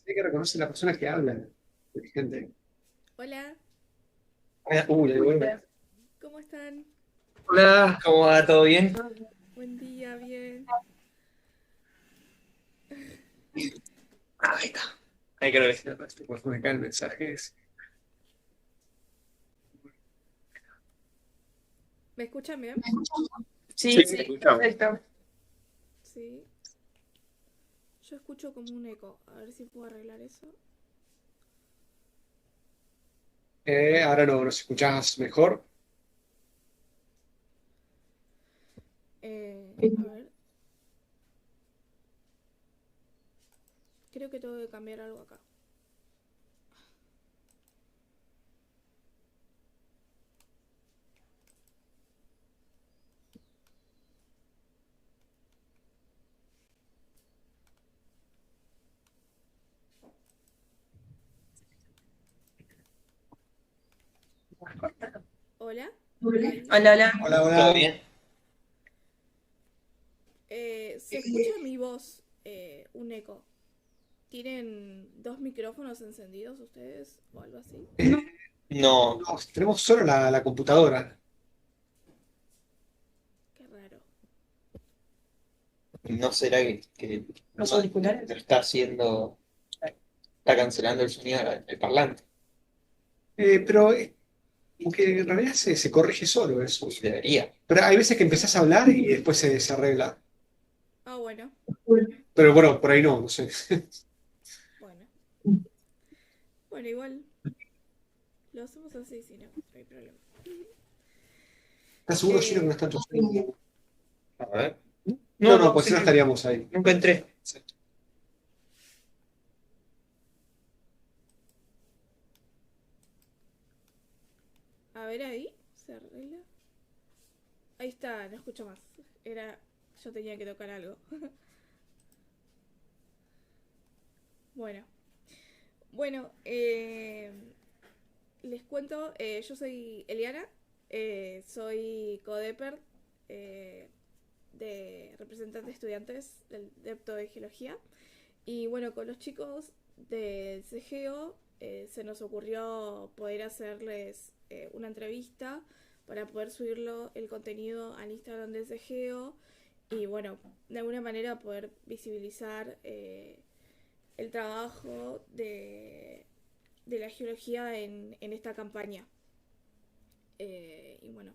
Hay que reconocer a la persona que habla. Inteligente. Hola, Le devuelve. ¿cómo están? Hola, ¿cómo va? ¿Todo bien? Buen día, bien. Ahí está. Ahí creo que sí. Pues me caen mensajes. ¿Me escuchan bien? Sí, sí, escuchamos. Perfecto. Sí. Yo escucho como un eco. A ver si puedo arreglar eso. Ahora no, nos escuchás mejor. A ver, creo que tengo que cambiar algo acá. Hola, ahí. Hola, hola. Hola, ¿Todo hola. bien? Se escucha mi voz, un eco. ¿Tienen dos micrófonos encendidos ustedes o algo así? Eh, No, no, tenemos solo la computadora. Qué raro. ¿no será que Los auriculares. lo está haciendo, está cancelando el sonido del parlante? Pero como que en realidad se corrige solo eso. Y debería. Pero hay veces que empezás a hablar y después se arregla. Ah, bueno, Pero bueno, por ahí no, no sé. bueno. Bueno, igual lo hacemos así, si no, no hay problema. ¿Estás seguro, Gino, que no Eh, está en tu sueño? A ver. No, No, no, no, pues si sí, no estaríamos ahí. nunca entré. Sí. a ver ahí, ¿se arregla? Ahí está, no escucho más. Era. Yo tenía que tocar algo. Bueno. Bueno, les cuento, yo soy Eliana, soy codeper de representante de estudiantes del depto de geología. Y bueno, con los chicos del CGO se nos ocurrió poder hacerles una entrevista para poder subirlo el contenido al Instagram del CGO y bueno, de alguna manera poder visibilizar el trabajo de la geología en esta campaña. Y bueno,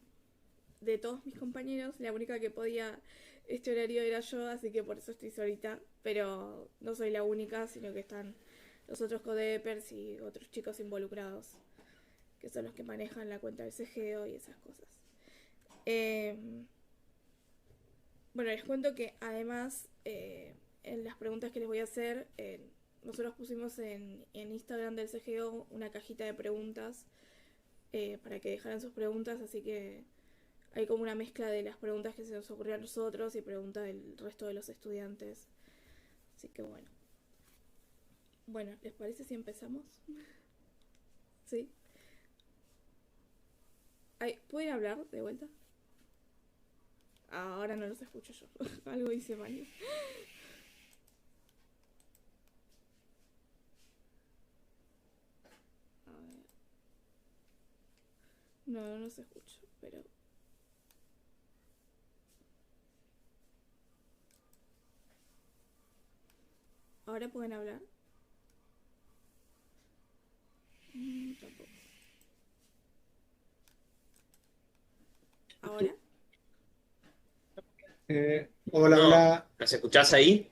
de todos mis compañeros, la única que podía este horario era yo, así que por eso estoy solita, pero no soy la única, sino que están los otros codepers y otros chicos involucrados, que son los que manejan la cuenta del CGO y esas cosas. Eh, bueno, les cuento que además en las preguntas que les voy a hacer, nosotros pusimos en Instagram del CGO una cajita de preguntas para que dejaran sus preguntas, así que hay como una mezcla de las preguntas que se nos ocurrió a nosotros y preguntas del resto de los estudiantes. Así que bueno. Bueno, ¿les parece si empezamos? ¿Sí? Ay, ¿pueden hablar de vuelta? Ahora no los escucho yo. Algo hice mal. A ver. No, no los escucho, pero... ¿Ahora pueden hablar? Tampoco. ¿Ahora? Hola, No, hola. ¿nos escuchás ahí?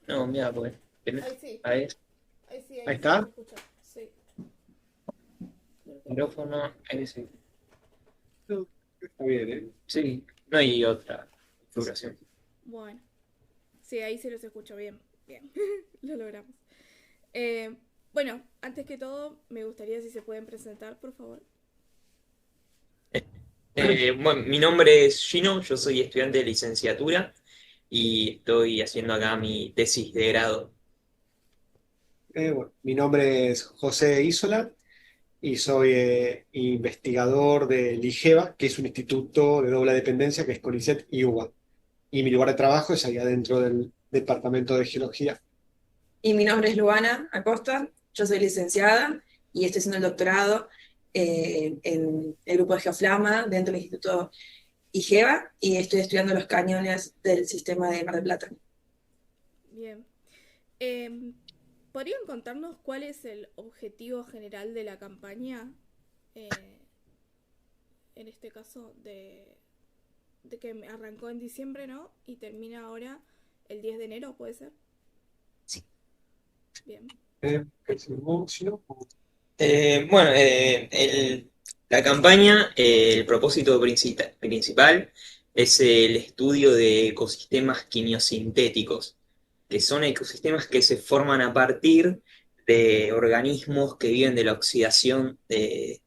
No, mira, pues. Ahí sí. A ver, Ahí Ahí sí los está. escucho. Sí. Creo que ahí sí. micrófono, ahí sí. No, está bien, ¿eh? Sí, no hay otra configuración. Bueno. Sí, ahí sí los escucho bien. Bien. Lo logramos. Eh, bueno, antes que todo, me gustaría si se pueden presentar, por favor. Bueno, mi nombre es Gino, yo soy estudiante de licenciatura y estoy haciendo acá mi tesis de grado. Bueno, mi nombre es José Isola y soy investigador del IGEVA, que es un instituto de doble dependencia que es CONICET y UBA. Y mi lugar de trabajo es ahí adentro del Departamento de Geología. Y mi nombre es Luana Acosta, yo soy licenciada y estoy haciendo el doctorado en el grupo de Geoflama dentro del Instituto IGEVA y estoy estudiando los cañones del sistema de Mar del Plata. Bien. Em, ¿Podrían contarnos cuál es el objetivo general de la campaña? Eh, en este caso, de que arrancó en diciembre, ¿no? Y termina ahora el 10 de enero, ¿puede ser? Sí. Bien. Bueno, la campaña, el propósito principal es el estudio de ecosistemas quimiosintéticos, que son ecosistemas que se forman a partir de organismos que viven de la oxidación de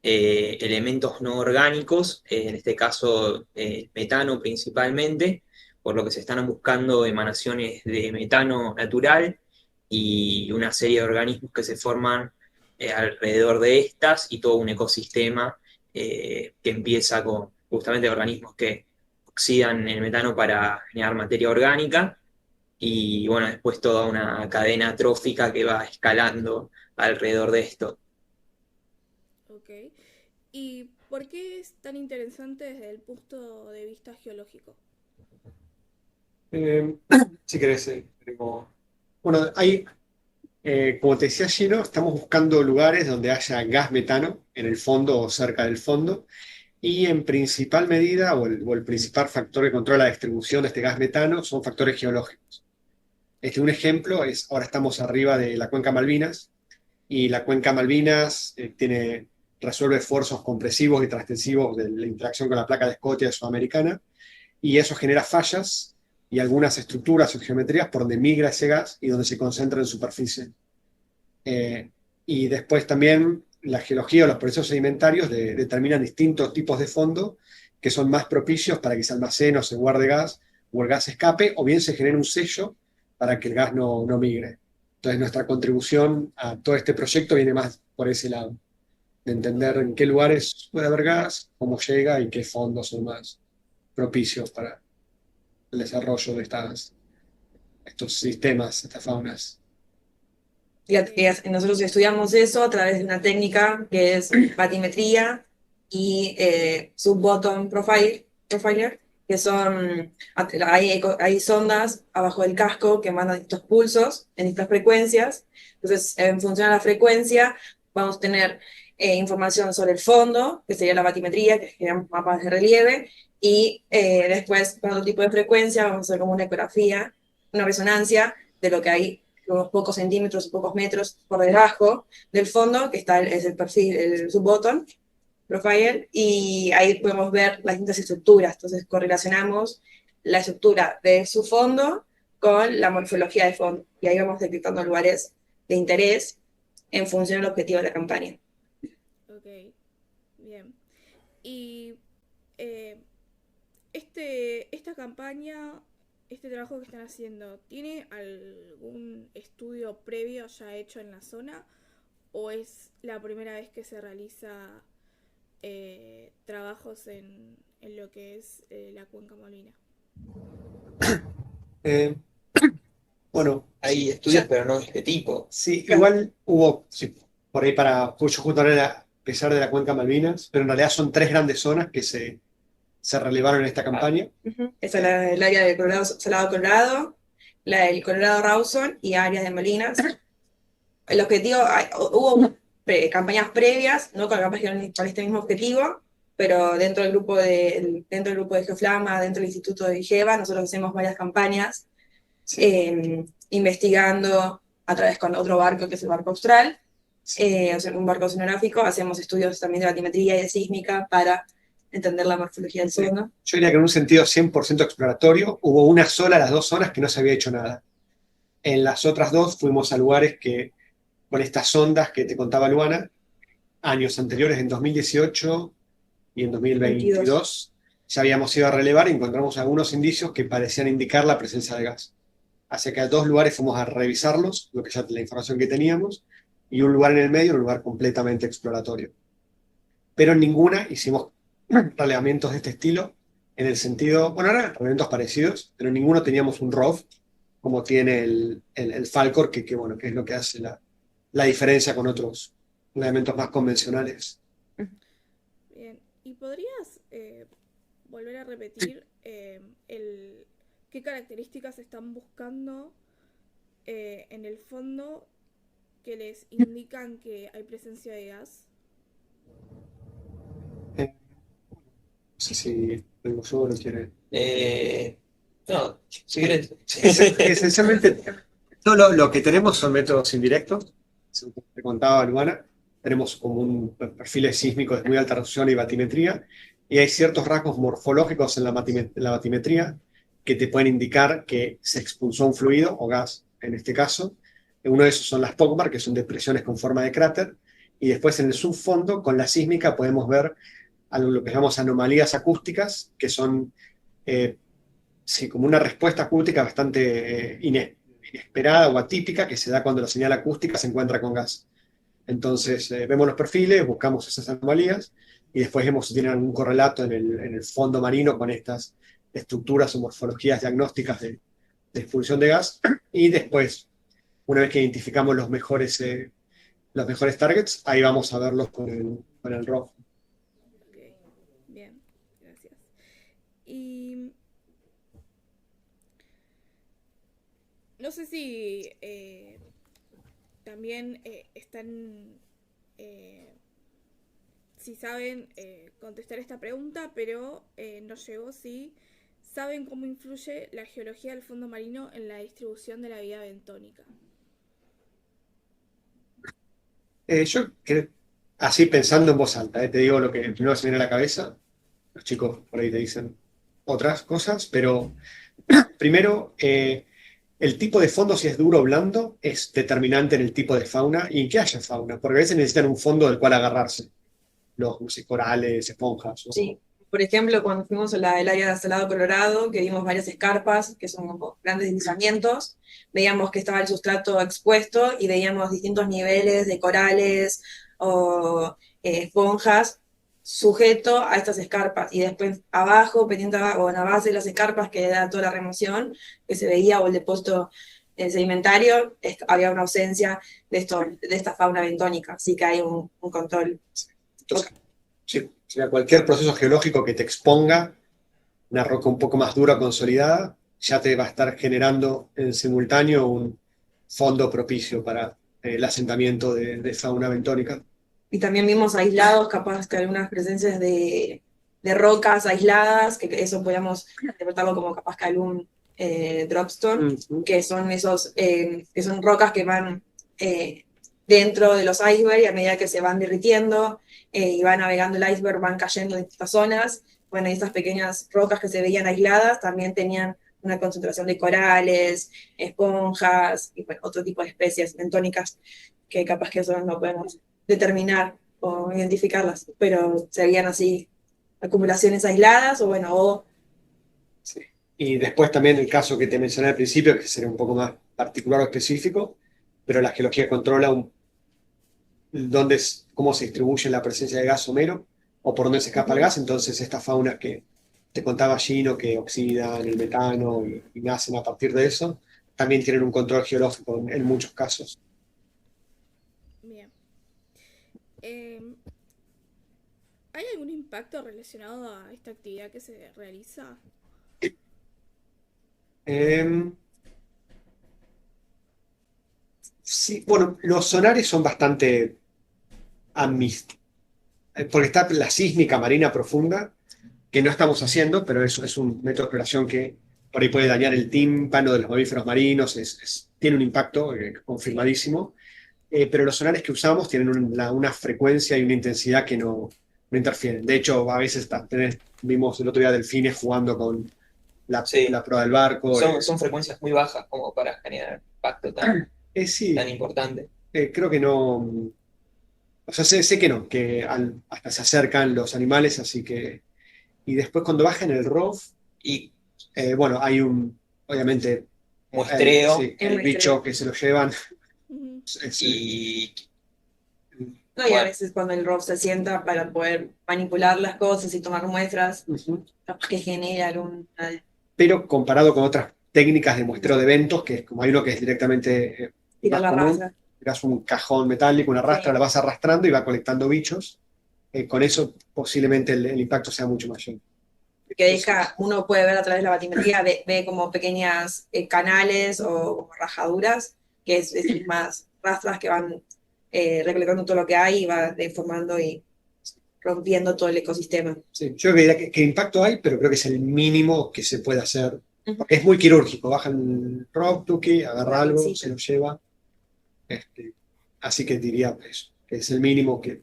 elementos no orgánicos, en este caso metano principalmente, por lo que se están buscando emanaciones de metano natural y una serie de organismos que se forman alrededor de estas y todo un ecosistema que empieza con justamente organismos que oxidan el metano para generar materia orgánica y bueno, después toda una cadena trófica que va escalando alrededor de esto. Ok. ¿Y por qué es tan interesante desde el punto de vista geológico? Eh, si querés, bueno, como te decía Gino, estamos buscando lugares donde haya gas metano en el fondo o cerca del fondo, y en principal medida, o el principal factor que controla la distribución de este gas metano son factores geológicos. Un ejemplo es, ahora estamos arriba de la cuenca Malvinas, y la cuenca Malvinas resuelve esfuerzos compresivos y transtensivos de la interacción con la placa de Escocia sudamericana, y eso genera fallas y algunas estructuras o geometrías por donde migra ese gas y donde se concentra en superficie. Y después también la geología o los procesos sedimentarios determinan distintos tipos de fondo que son más propicios para que se almacene o se guarde gas, o el gas escape, o bien se genere un sello para que el gas no migre. Entonces nuestra contribución a todo este proyecto viene más por ese lado, de entender en qué lugares puede haber gas, cómo llega y qué fondos son más propicios para el desarrollo de estos sistemas, estas faunas. Ok. Nosotros estudiamos eso a través de una técnica que es batimetría y sub-bottom profiler, que son, hay sondas abajo del casco que mandan estos pulsos en estas frecuencias. Entonces, en función de la frecuencia, vamos a tener información sobre el fondo, que sería la batimetría, que generamos mapas de relieve, y después, con otro tipo de frecuencia, vamos a hacer como una ecografía, una resonancia de lo que hay unos pocos centímetros, pocos metros por debajo del fondo, que es el perfil, el sub-bottom profile, y ahí podemos ver las distintas estructuras. Entonces correlacionamos la estructura de su fondo con la morfología de fondo, y ahí vamos detectando lugares de interés en función del objetivo de la campaña. Ok, bien. Y esta campaña, este trabajo que están haciendo, ¿tiene algún estudio previo ya hecho en la zona? ¿O es la primera vez que se realiza trabajos en lo que es la cuenca Malvina? Eh, bueno, Hay estudios, pero no de este tipo. sí, igual hubo, sí, por ahí yo justo ahora a pesar de la cuenca Malvinas, pero en realidad son tres grandes zonas que se relevaron en esta campaña. Esa es el área del Colorado, Salado Colorado, la del Colorado Rawson y áreas de Malinas. El objetivo, hubo campañas previas, no con este mismo objetivo, pero dentro del grupo de Geoflama, dentro del Instituto de IGEVA, nosotros hacemos varias campañas investigando a través con otro barco, que es el barco austral, o sea, un barco oceanográfico. Hacemos estudios también de batimetría y de sísmica para entender la morfología del fondo. Yo diría que en un sentido 100% exploratorio, hubo una sola, las 2 zonas, que no se había hecho nada. En las otras dos fuimos a lugares que, con estas sondas que te contaba Luana, años anteriores, en 2018 y en 2022, ya habíamos ido a relevar y encontramos algunos indicios que parecían indicar la presencia de gas. Así que a 2 lugares fuimos a revisarlos, lo que ya la información que teníamos, y un lugar en el medio, un lugar completamente exploratorio. Pero en ninguna hicimos relevamientos de este estilo, en el sentido, bueno, eran relevamientos parecidos, pero en ninguno teníamos un ROV, como tiene el Falcor, bueno, que es lo que hace la diferencia con otros elementos más convencionales. Bien. ¿Y podrías volver a repetir qué características están buscando en el fondo que les indican que hay presencia de gas? No sé si el museo lo quiere. No, si querés. Esencialmente, todo lo que tenemos son métodos indirectos. Según te contaba Luana, tenemos como un perfil sísmico de muy alta resolución y batimetría, y hay ciertos rasgos morfológicos en la batimetría que te pueden indicar que se expulsó un fluido o gas, en este caso. Uno de esos son las POCMAR, que son depresiones con forma de cráter, y después en el subfondo, con la sísmica, podemos ver lo que llamamos anomalías acústicas, que son sí, como una respuesta acústica bastante inesperada o atípica que se da cuando la señal acústica se encuentra con gas. Entonces, vemos los perfiles, buscamos esas anomalías y después vemos si tienen algún correlato en el fondo marino con estas estructuras o morfologías diagnósticas de expulsión de gas. Y después, una vez que identificamos los mejores targets, ahí vamos a verlos con el ROV. Ok, bien, gracias. Y no sé si también están, si saben contestar esta pregunta, pero nos llegó si saben cómo influye la geología del fondo marino en la distribución de la vida bentónica. Así pensando en voz alta, te digo lo que primero se viene a la cabeza. Los chicos por ahí te dicen otras cosas, pero primero, el tipo de fondo, si es duro o blando, es determinante en el tipo de fauna y en que haya fauna, porque a veces necesitan un fondo del cual agarrarse, los no sé, corales, esponjas. Sí, por ejemplo, cuando fuimos a el área de Salado Colorado, que vimos varias escarpas, que son como grandes deslizamientos, veíamos que estaba el sustrato expuesto y veíamos distintos niveles de corales o esponjas sujeto a estas escarpas. Y después abajo, pendiente o en la base de las escarpas, que era toda la remoción, que se veía, o el depósito sedimentario, había una ausencia de esta fauna bentónica, así que hay un control. Entonces, sí, cualquier proceso geológico que te exponga una roca un poco más dura, consolidada, ya te va a estar generando en simultáneo un fondo propicio para el asentamiento de fauna bentónica. Y también vimos aislados, capaz que algunas presencias de rocas aisladas, que eso podíamos interpretarlo como capaz que algún dropstone, que son esos, que son rocas que van dentro de los icebergs y a medida que se van derritiendo y va navegando el iceberg, van cayendo en estas zonas. Bueno, y estas pequeñas rocas que se veían aisladas también tenían una concentración de corales, esponjas y bueno, otro tipo de especies bentónicas que capaz que eso no podemos determinar o identificarlas, pero serían así acumulaciones aisladas o bueno, Sí. Y después también el caso que te mencioné al principio, que sería un poco más particular o específico, pero la geología controla cómo se distribuye la presencia de gas somero o por dónde se escapa el gas. Entonces, estas faunas que te contaba Gino, que oxidan el metano y nacen a partir de eso, también tienen un control geológico en muchos casos. Bien. ¿Hay algún impacto relacionado a esta actividad que se realiza? Sí, bueno, los sonares son bastante porque está la sísmica marina profunda, que no estamos haciendo, pero eso es un método de exploración que por ahí puede dañar el tímpano de los mamíferos marinos, tiene un impacto confirmadísimo, pero los sonares que usamos tienen una frecuencia y una intensidad que no interfieren. De hecho, a veces vimos el otro día delfines jugando con Sí. la proa del barco. Son frecuencias muy bajas como para generar impacto tan Sí, importante. creo que no. O sea, sé que no, que hasta se acercan los animales, así que. Y después cuando bajan el ROV, Y bueno, hay obviamente, muestreo sí, El el muestreo. bicho que se lo llevan. Ujú. y No, y bueno, a veces cuando el ROV se sienta para poder manipular las cosas y tomar muestras, Ujú. capaz que genera alguna. Pero comparado con otras técnicas de muestreo de eventos, que es como hay uno que es directamente Tirar más la común. rastra. Tirás un cajón metálico, una rastra, Sí. la vas arrastrando y va colectando bichos. Con eso posiblemente el impacto sea mucho mayor. Que deja, uno puede ver a través de la batimetría, ve como pequeñas canales o como rajaduras, que es más rastras que van recolectando todo lo que hay y va deformando y rompiendo todo el ecosistema. Sí, yo diría que impacto hay, pero creo que es el mínimo que se puede hacer. Ujú. Porque es muy quirúrgico. Bajan rock, Tuki, agarra La algo, pincita. se lo lleva. Así que diría eso, que es el mínimo que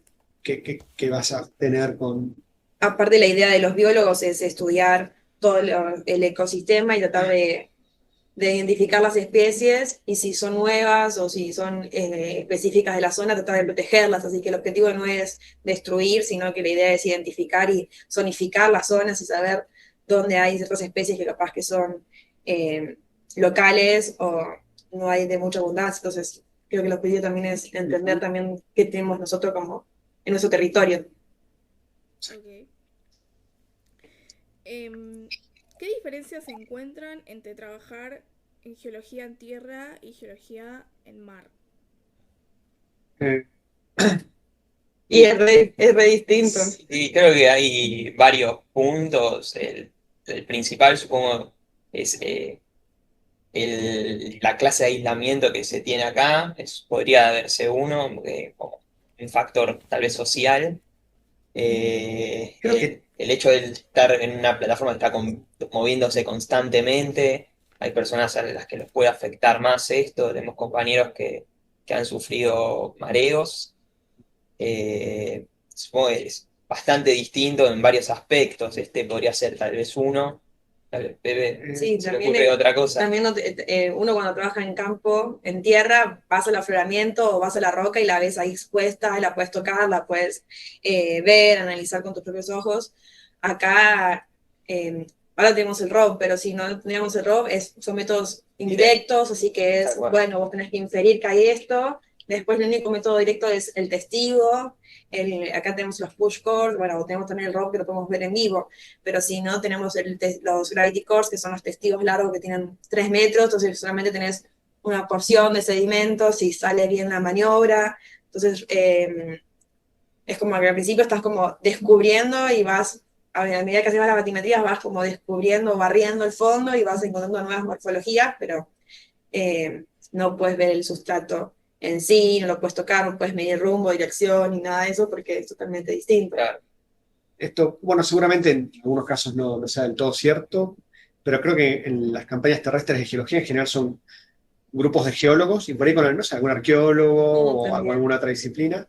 vas a tener con... Aparte, la idea de los biólogos es estudiar todo el ecosistema y tratar de identificar las especies y si son nuevas o si son específicas de la zona, tratar de protegerlas. Así que el objetivo no es destruir, sino que la idea es identificar y zonificar las zonas y saber dónde hay ciertas especies que capaz que son locales o no hay de mucha abundancia. Entonces, creo que el objetivo también es entender también qué tenemos nosotros como en nuestro territorio. Ok. ¿Qué diferencias se encuentran entre trabajar en geología en tierra y geología en mar? eh, Y es re distinto. Sí, creo que hay varios puntos. El principal, supongo, es la clase de aislamiento que se tiene acá. Podría verse uno, como un factor tal vez social. creo que El hecho de estar en una plataforma que está moviéndose constantemente, hay personas a las que les puede afectar más esto. Tenemos compañeros que han sufrido mareos. Supongo que es bastante distinto en varios aspectos. Este podría ser tal vez uno. Tal vez Pepe Sí, se le también, ocurre otra cosa. también uno cuando trabaja en campo, en tierra, vas al afloramiento o vas a la roca y la ves ahí expuesta, la puedes tocar, la puedes ver, analizar con tus propios ojos. Acá, ahora tenemos el ROV, pero si no teníamos el ROV, son métodos indirectos, así que es, bueno, vos tenés que inferir que hay esto. Después el único método directo es el testigo. Acá tenemos los push cores, bueno, tenemos también el ROV que lo podemos ver en vivo, pero si no, tenemos los gravity cores, que son los testigos largos que tienen 3 metros, entonces solamente tenés una porción de sedimentos si sale bien la maniobra. Entonces, es como que al principio estás como descubriendo y vas, a medida que haces las batimetrías, vas como descubriendo, barriendo el fondo y vas encontrando nuevas morfologías, pero no puedes ver el sustrato en sí, no lo puedes tocar, no puedes medir rumbo, dirección, ni nada de eso, porque es totalmente distinto. Claro. esto, bueno, seguramente en algunos casos no sea del todo cierto, pero creo que en las campañas terrestres de geología en general son grupos de geólogos y por ahí con, no sé, algún arqueólogo o También. alguna otra disciplina.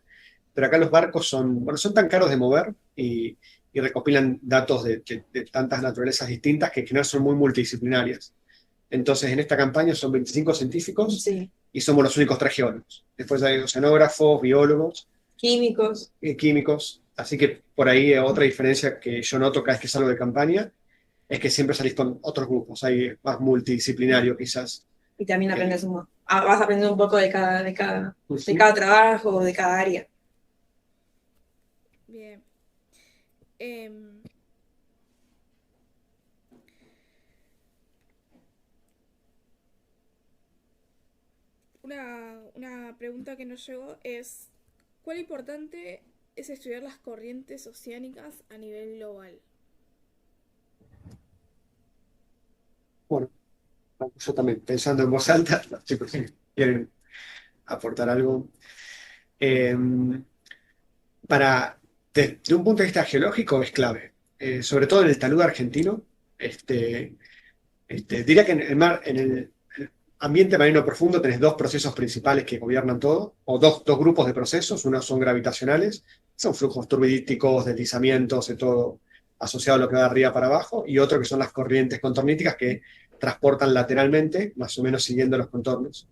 Pero acá los barcos son tan caros de mover y recopilan datos de tantas naturalezas distintas que en general son muy multidisciplinarias. Entonces, en esta campaña son 25 científicos Sí. y somos los únicos 3 geólogos. Después hay oceanógrafos, biólogos, Químicos. químicos. Así que por ahí otra diferencia que yo noto cada vez que salgo de campaña es que siempre salís con otros grupos. Hay más multidisciplinario quizás. Y también aprendes vas aprendiendo un poco de cada trabajo, de cada área. Bien. Em, una pregunta que nos llegó es, ¿cuál importante es estudiar las corrientes oceánicas a nivel global? Bueno, yo también pensando en voz alta, los chicos quieren aportar algo. Eh, de un punto de vista geológico es clave, sobre todo en el talud argentino. Este, diría que en el mar, en el ambiente marino profundo tenés 2 procesos principales que gobiernan todo, o dos grupos de procesos. Unos son gravitacionales, son flujos turbidíticos, deslizamientos, de todo asociado a lo que va de arriba para abajo, y otro que son las corrientes contorníticas que transportan lateralmente, más o menos siguiendo los contornos.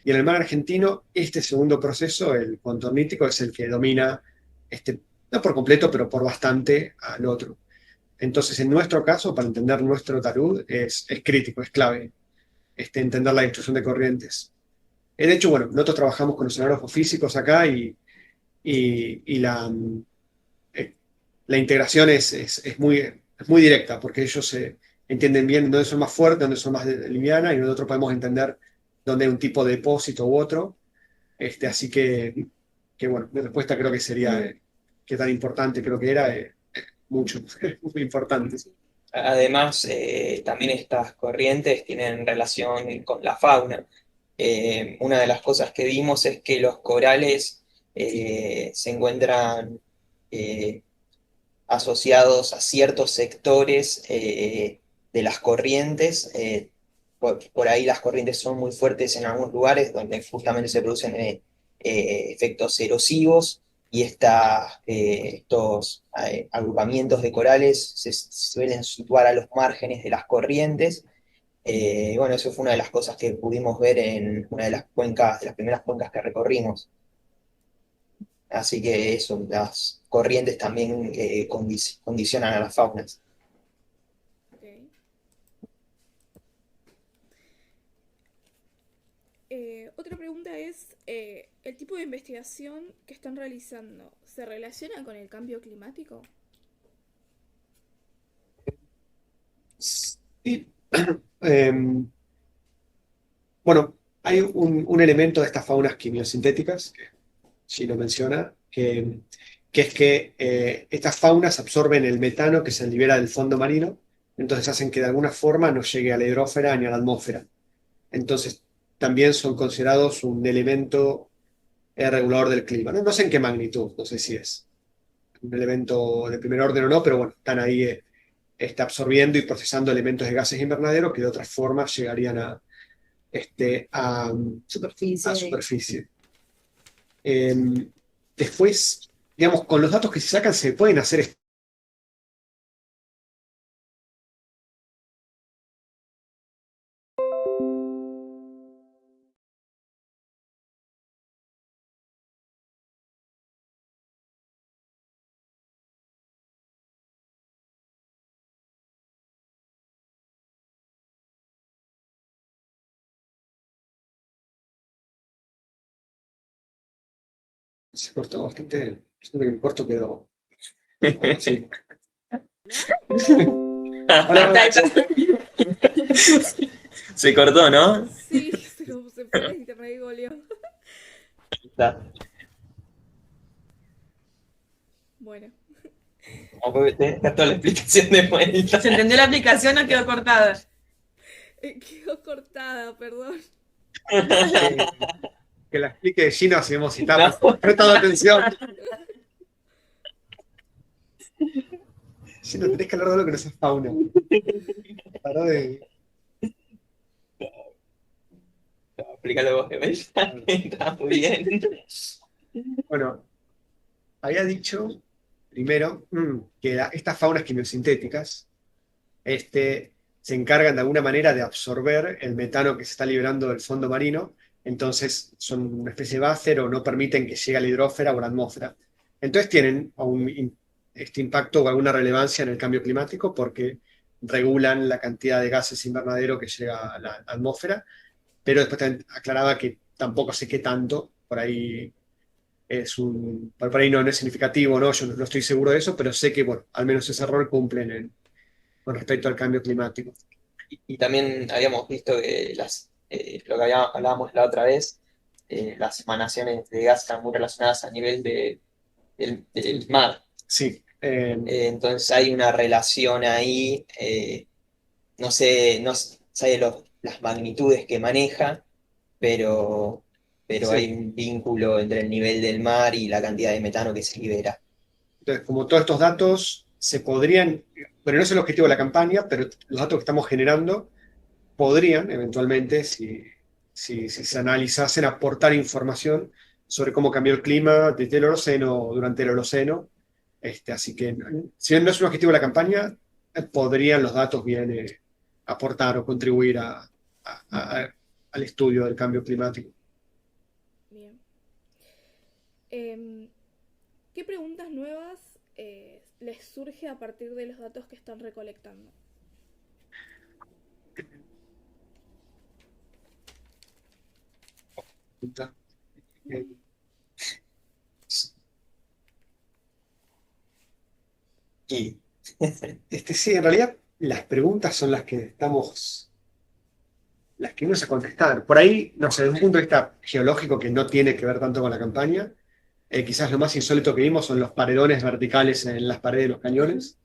Y en el mar argentino, este segundo proceso, el contornítico, es el que domina, no por completo, pero por bastante al otro. Entonces, en nuestro caso, para entender nuestro talud, es crítico, es clave entender la distribución de corrientes. De hecho, bueno, nosotros trabajamos con oceanógrafos físicos acá y la integración es muy directa, porque ellos entienden bien dónde son más fuertes, dónde son más livianas, y nosotros podemos entender dónde hay un tipo de depósito u otro. Así que, bueno, mi respuesta creo que sería que tan importante creo que era, mucho, muy importante. Además, también estas corrientes tienen relación con la fauna. Una de las cosas que vimos es que los corales se encuentran eh, asociados a ciertos sectores de las corrientes. Por ahí las corrientes son muy fuertes en algunos lugares donde justamente se producen efectos erosivos y estos agrupamientos de corales se suelen situar a los márgenes de las corrientes. Bueno, eso fue una de las cosas que pudimos ver en una de las cuencas, de las primeras cuencas que recorrimos. Así que eso, las corrientes también condicionan a las faunas. Ok. Otra pregunta es, ¿el tipo de investigación que están realizando se relaciona con el cambio climático? Sí. Em, bueno, hay un elemento de estas faunas quimiosintéticas, que Gino menciona, que es que estas faunas absorben el metano que se libera del fondo marino, entonces hacen que de alguna forma no llegue a la hidrósfera ni a la atmósfera. Entonces, también son considerados un elemento regulador del clima. No, no sé en qué magnitud, no sé si es un elemento de primer orden o no, pero bueno, están ahí está absorbiendo y procesando elementos de gases invernaderos que de otras formas llegarían a Superficie. superficie. Después, digamos, con los datos que se sacan se pueden hacer se cortó bastante, siento que mi corto quedó. Sí. Hola, Se cortó, ¿no? Sí, se fue la internet y volvió. Está. Bueno, Como que tenés que dar toda la explicación de vuelta. ¿Se entendió la aplicación o quedó cortada? quedó cortada, perdón. que la explique Gino, así vemos si está No. prestando atención. Gino, tenés que hablar de algo que no sea fauna. Pará de... Explícalo vos, que me está muy bien. Bueno, había dicho primero que estas faunas quimiosintéticas se encargan de alguna manera de absorber el metano que se está liberando del fondo marino, entonces son una especie de buffer o no permiten que llegue a la hidrósfera o a la atmósfera. Entonces tienen este impacto o alguna relevancia en el cambio climático porque regulan la cantidad de gases invernadero que llega a la atmósfera, pero después también aclaraba que tampoco sé qué tanto, por ahí por ahí no es significativo, ¿no? Yo no estoy seguro de eso, pero sé que, bueno, al menos ese rol cumplen con respecto al cambio climático. Y también habíamos visto que lo que hablábamos la otra vez, las emanaciones de gas están muy relacionadas a nivel del mar. Sí. Entonces hay una relación ahí, no sé las magnitudes que maneja, pero, pero Sí. hay un vínculo entre el nivel del mar y la cantidad de metano que se libera. Entonces, como todos estos datos se podrían, pero no es el objetivo de la campaña, pero los datos que estamos generando podrían eventualmente, si se analizasen, aportar información sobre cómo cambió el clima desde el Holoceno o durante el Holoceno. Así que, si bien no es un objetivo de la campaña, podrían los datos bien aportar o contribuir al estudio del cambio climático. Bien. Em, ¿Qué preguntas nuevas les surge a partir de los datos que están recolectando? Eh, Y Sí, en realidad las preguntas son las que vamos a contestar. Por ahí, no sé, desde un punto de vista geológico que no tiene que ver tanto con la campaña, quizás lo más insólito que vimos son los paredones verticales en las paredes de los cañones,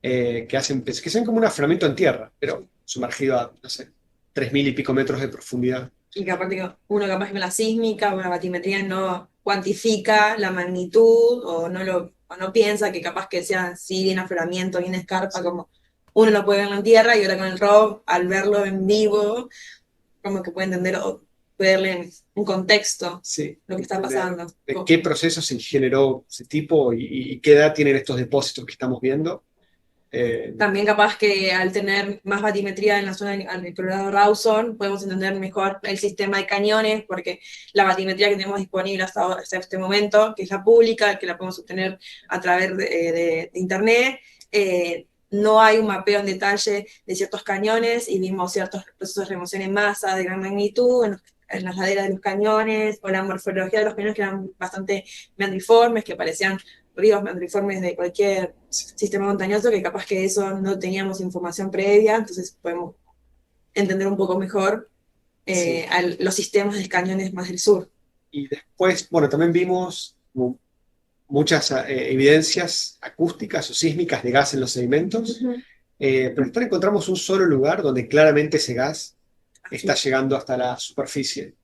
que son como un afloramiento en tierra, pero sumergido a, no sé, 3.000 y pico metros de profundidad. Y que aparte uno capaz que con la sísmica o la batimetría no cuantifica la magnitud o no piensa que capaz que sea así bien afloramiento, bien escarpa, como uno lo puede ver en tierra y ahora con el ROV, al verlo en vivo, como que puede entender o puede darle un contexto Sí. lo que está pasando. De qué proceso se generó ese tipo y qué edad tienen estos depósitos que estamos viendo. También capaz que al tener más batimetría en la zona del Colorado Rawson, podemos entender mejor el sistema de cañones, porque la batimetría que tenemos disponible hasta este momento, que es la pública, que la podemos obtener a través de internet, no hay un mapeo en detalle de ciertos cañones y vimos ciertos procesos de remoción en masa de gran magnitud en las laderas de los cañones, o la morfología de los cañones que eran bastante meandriformes, que parecían ríos meandriformes de cualquier sistema montañoso, que capaz que eso no teníamos información previa, entonces podemos entender un poco mejor los sistemas de cañones más del sur. Y después, bueno, también vimos muchas evidencias acústicas o sísmicas de gas en los sedimentos, pero después encontramos un solo lugar donde claramente ese gas está llegando hasta la superficie.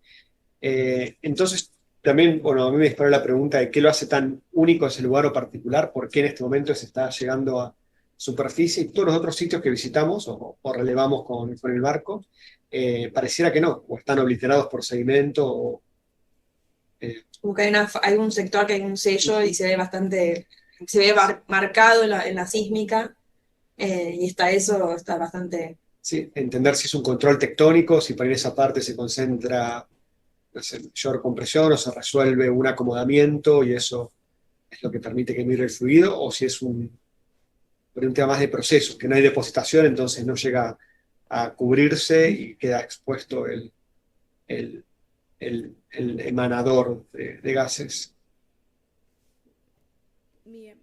Entonces, también, bueno, a mí me disparó la pregunta de qué lo hace tan único ese lugar o particular, por qué en este momento se está llegando a superficie, y todos los otros sitios que visitamos o relevamos con el barco, pareciera que no, o están obliterados por sedimento. Como que hay un sector que hay un sello y se ve marcado en la sísmica, y eso está bastante... Sí, entender si es un control tectónico, si por ahí en esa parte se concentra, no sé, mayor compresión o se resuelve un acomodamiento y eso es lo que permite que mire el fluido, o si es un tema más de procesos, que no hay depositación, entonces no llega a cubrirse y queda expuesto el emanador de gases. Bien.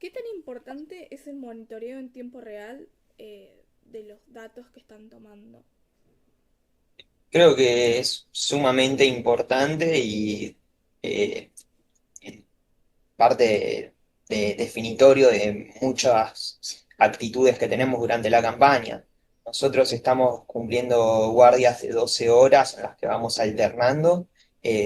¿Qué tan importante es el monitoreo en tiempo real de los datos que están tomando? Creo que es sumamente importante y parte definitorio de muchas actitudes que tenemos durante la campaña. Nosotros estamos cumpliendo guardias de 12 horas en las que vamos alternando,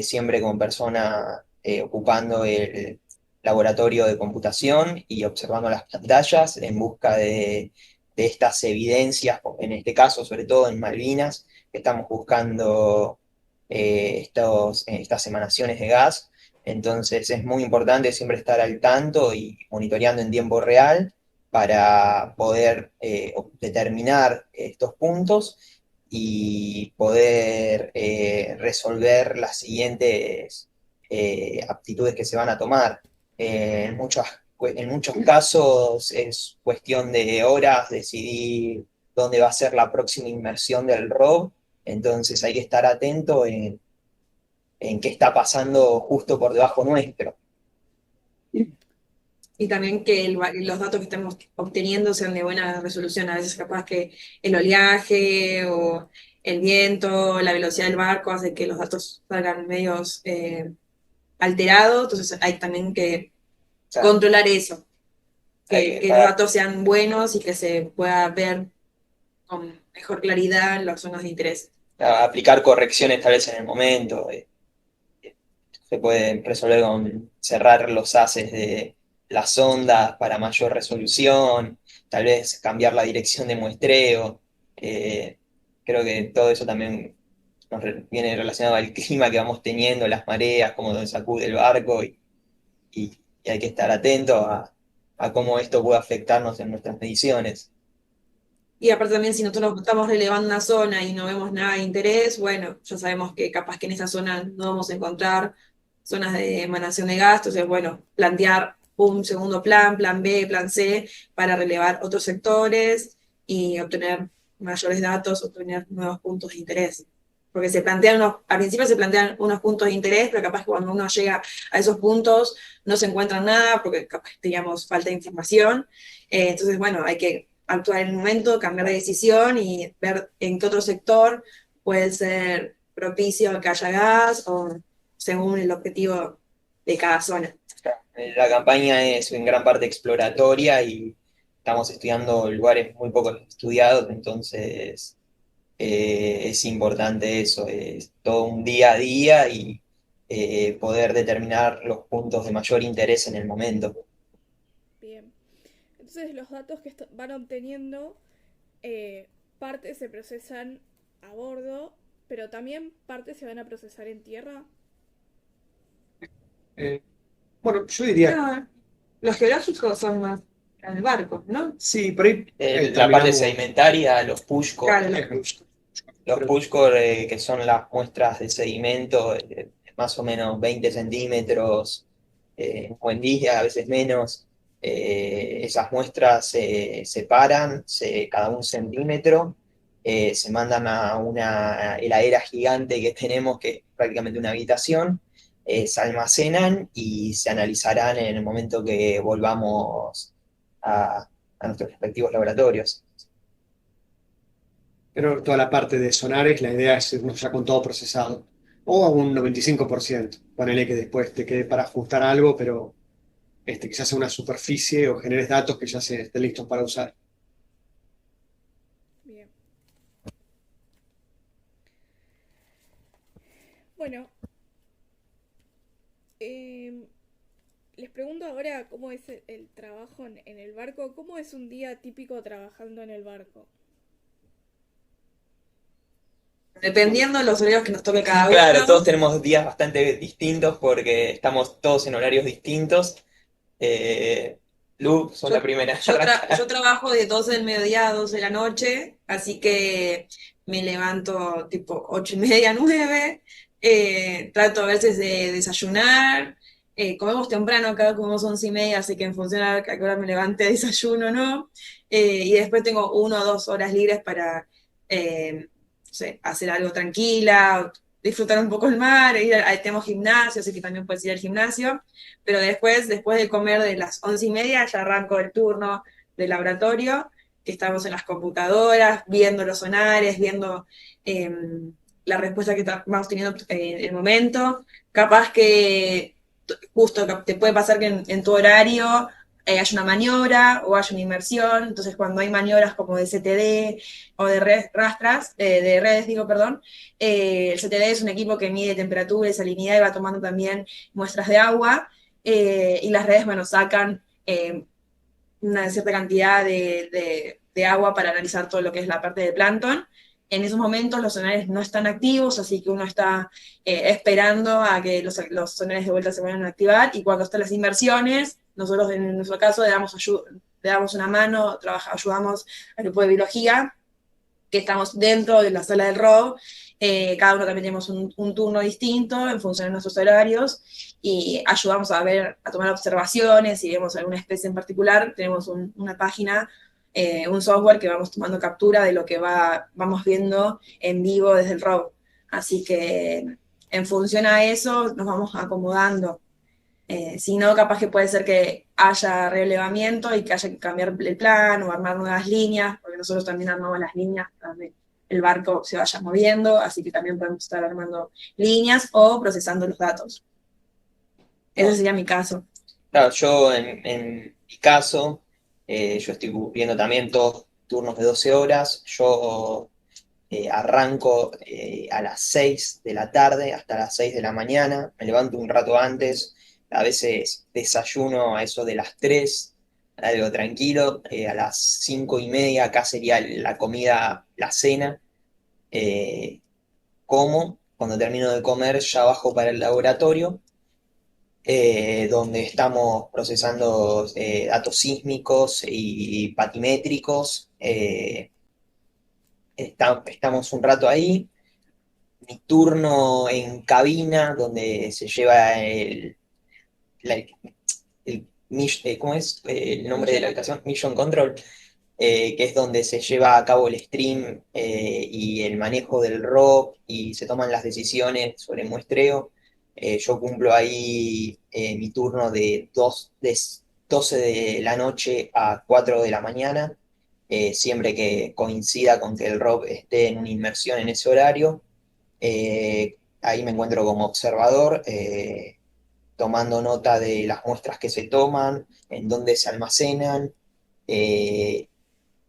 siempre con personas ocupando el laboratorio de computación y observando las pantallas en busca de estas evidencias, en este caso, sobre todo en Malvinas, que estamos buscando estas emanaciones de gas. Entonces es muy importante siempre estar al tanto y monitoreando en tiempo real para poder determinar estos puntos y poder resolver las siguientes aptitudes que se van a tomar. En muchos casos es cuestión de horas decidir dónde va a ser la próxima inmersión del ROV, entonces hay que estar atento en qué está pasando justo por debajo nuestro. Y también que los datos que estemos obteniendo sean de buena resolución. A veces capaz que el oleaje o el viento, la velocidad del barco hace que los datos salgan medios alterados, entonces hay también que controlar eso, que los datos sean buenos y que se pueda ver con mejor claridad las zonas de interés. Aplicar correcciones tal vez en el momento. Se puede resolver con cerrar los haces de las ondas para mayor resolución, tal vez cambiar la dirección de muestreo. Creo que todo eso también viene relacionado al clima que vamos teniendo, las mareas, cómo nos sacude el barco y hay que estar atento a cómo esto puede afectarnos en nuestras mediciones. Y aparte también si nosotros estamos relevando una zona y no vemos nada de interés, bueno, ya sabemos que capaz que en esa zona no vamos a encontrar zonas de emanación de gas, entonces bueno, plantear un segundo plan B, plan C, para relevar otros sectores y obtener mayores datos, obtener nuevos puntos de interés. porque al principio se plantean unos puntos de interés, pero capaz que cuando uno llega a esos puntos no se encuentra nada, porque capaz teníamos falta de información. Entonces, bueno, hay que actuar en el momento, cambiar de decisión y ver en qué otro sector puede ser propicio a que haya gas o según el objetivo de cada zona. La campaña es en gran parte exploratoria y estamos estudiando lugares muy poco estudiados, entonces es importante eso, es todo un día a día y poder determinar los puntos de mayor interés en el momento. Bien. Entonces los datos que van obteniendo, parte se procesan a bordo, pero también parte se van a procesar en tierra. Eh, bueno, yo diría, No, los geológicos son más en el barco, ¿no? sí, por ahí La parte terminamos. sedimentaria, los push core, Claro, los push core, que son las muestras de sedimento, más o menos 20 centímetros, un buen día, a veces menos. Esas muestras se separan cada 1 centímetro, se mandan a una heladera gigante que tenemos, que es prácticamente una habitación, se almacenan y se analizarán en el momento que volvamos a nuestros respectivos laboratorios. Pero toda la parte de sonares, la idea es irnos ya con todo procesado. O a un 95%. Ponele que después te quede para ajustar algo, pero quizás sea una superficie o generes datos que ya estén listos para usar. Bien. Bueno, les pregunto ahora cómo es el trabajo en el barco. ¿Cómo es un día típico trabajando en el barco? dependiendo de los horarios que nos toque cada uno. Claro, todos tenemos días bastante distintos porque estamos todos en horarios distintos. Lu, sos la primera. Yo trabajo de 12 del mediodía a 12 de la noche, así que me levanto tipo 8:30, 9. Trato a veces de desayunar. Comemos temprano, acá comemos 11:30, así que en función a qué hora me levante, desayuno o no. Y después tengo 1 o 2 horas libres para no sé, hacer algo tranquila, disfrutar un poco el mar, tenemos gimnasio, así que también puedes ir al gimnasio. Pero después de comer de las 11:30, ya arranco el turno del laboratorio, que estamos en las computadoras, viendo los sonares, viendo eh, la respuesta que vamos teniendo en el momento. Capaz que justo te puede pasar que en tu horario haya una maniobra o haya una inmersión. Entonces, cuando hay maniobras como de CTD o de redes, digo, perdón, el CTD es un equipo que mide temperatura y salinidad y va tomando también muestras de agua. Y las redes, bueno, sacan una cierta cantidad de agua para analizar todo lo que es la parte de plancton. En esos momentos los sonares no están activos, así que uno está esperando a que los sonares de vuelta se vayan a activar, y cuando están las inversiones, nosotros en nuestro caso le damos una mano, ayudamos al grupo de biología, que estamos dentro de la sala del ROV. Cada uno también tenemos un turno distinto en función de nuestros horarios, y ayudamos a tomar observaciones. Si vemos alguna especie en particular, tenemos una página, un software que vamos tomando captura de lo que vamos viendo en vivo desde el ROV. Así que en función a eso nos vamos acomodando. Si no, capaz que puede ser que haya relevamiento y que haya que cambiar el plan o armar nuevas líneas, porque nosotros también armamos las líneas donde el barco se vaya moviendo, así que también podemos estar armando líneas o procesando los datos. Ese sería mi caso. Claro, yo en mi caso, yo estoy viendo también todos turnos de 12 horas. Yo arranco a las 6 de la tarde hasta las 6 de la mañana. Me levanto un rato antes, a veces desayuno a eso de las 3, algo tranquilo. A las 5:30 acá sería la comida, la cena. Como, cuando termino de comer ya bajo para el laboratorio, donde estamos procesando datos sísmicos y patimétricos. Estamos un rato ahí. Mi turno en cabina, donde se lleva la- ¿cómo es el nombre de la habitación? Mission Control. que es donde se lleva a cabo el stream y el manejo del rock y se toman las decisiones sobre el muestreo. Yo cumplo ahí mi turno de 12 de la noche a 4 de la mañana, siempre que coincida con que el rock esté en una inmersión en ese horario. Ahí me encuentro como observador, tomando nota de las muestras que se toman, en dónde se almacenan, eh,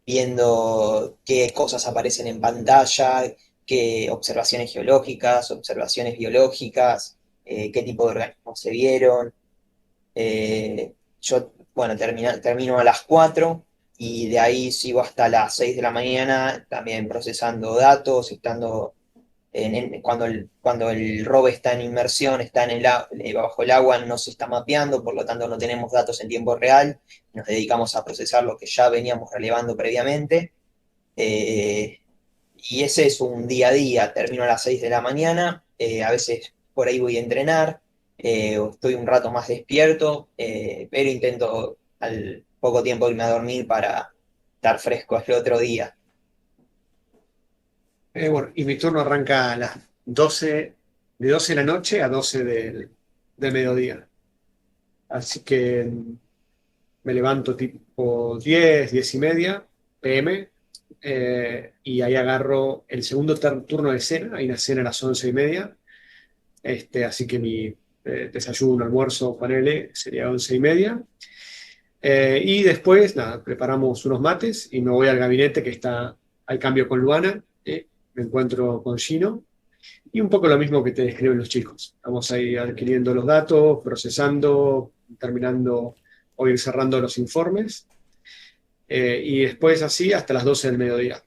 viendo qué cosas aparecen en pantalla, qué observaciones geológicas, observaciones biológicas, qué tipo de organismos se vieron. Yo, bueno, termino a las 4 y de ahí sigo hasta las 6 de la mañana también procesando datos, estando cuando el rover está en inmersión, está bajo el agua, no se está mapeando, por lo tanto no tenemos datos en tiempo real, nos dedicamos a procesar lo que ya veníamos relevando previamente. Eh, y ese es un día a día, termino a las 6 de la mañana, a veces por ahí voy a entrenar, o estoy un rato más despierto, pero intento al poco tiempo irme a dormir para estar fresco el otro día. Bueno, y mi turno arranca a las 12, de 12 de la noche a 12 del mediodía. Así que me levanto tipo 10, 10:30 PM, y ahí agarro el segundo turno de cena. Hay una cena a las 11:30. Así que mi desayuno, almuerzo, panele, sería 11:30. Y después, nada, preparamos unos mates y me voy al gabinete que está al cambio con Luana. Me encuentro con Gino. Y un poco lo mismo que te describen los chicos. Estamos ahí adquiriendo los datos, procesando, terminando o ir cerrando los informes. Y después así hasta las 12 del mediodía.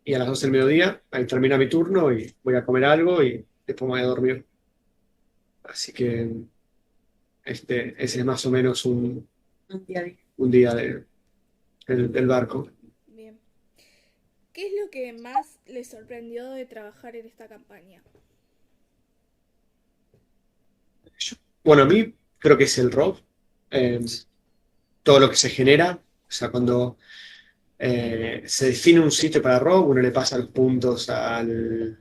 Y a las 12 del mediodía, ahí termina mi turno y voy a comer algo y después me voy a dormir. Así que ese es más o menos Un día a día. un día del barco. Bien. ¿Qué es lo que más les sorprendió de trabajar en esta campaña? Bueno, a mí creo que es el rock. eh, Todo lo que se genera. O sea, cuando se define un sitio para rock, uno le pasa los puntos al